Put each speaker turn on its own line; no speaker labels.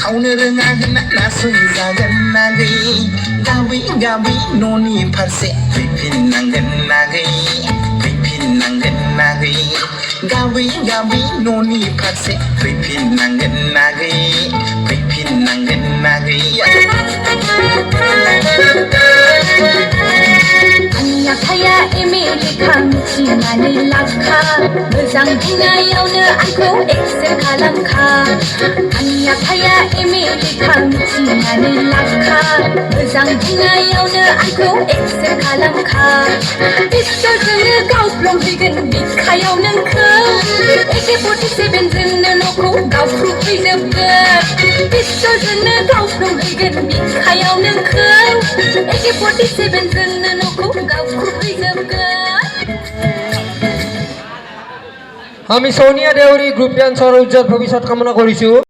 खावनो रोङा होनना नासयजागोन ना गैयै गाबै गाबै न'नि फारसे फैफिननांगोन ना गैयै फैफिननांगोन ना गैयै गाबै गाबै न'नि फारसे फैफिननांगोन ना गैयै फैफिननांगोन ना गैयै
आखाया एमे लेखा मिथिनानै लाखा मोजां बुंनायावनो आंखौ एक्सेप्ट खालामखा आंनि आखाया एमे लेखा मिथिनानै लाखा मोजां बुंनायावनो आंखौ एक्सेप्ट खालामखा पिस्तलजोंनो गावफ्लंहैगोन बिखायाव नोंखौ AK-47 जोंनो न'खौ गावख्रुबहैजोबगोन पिस्तलजोंनो गावफ्लंहैगोन बिखायाव नोंखौ AK-47 जोंनो न'खौ
আমি সোনিয়া দেউৰী গ্ৰুপ ডান্সৰ উজ্জ্বল ভৱিষ্যত কামনা কৰিছো।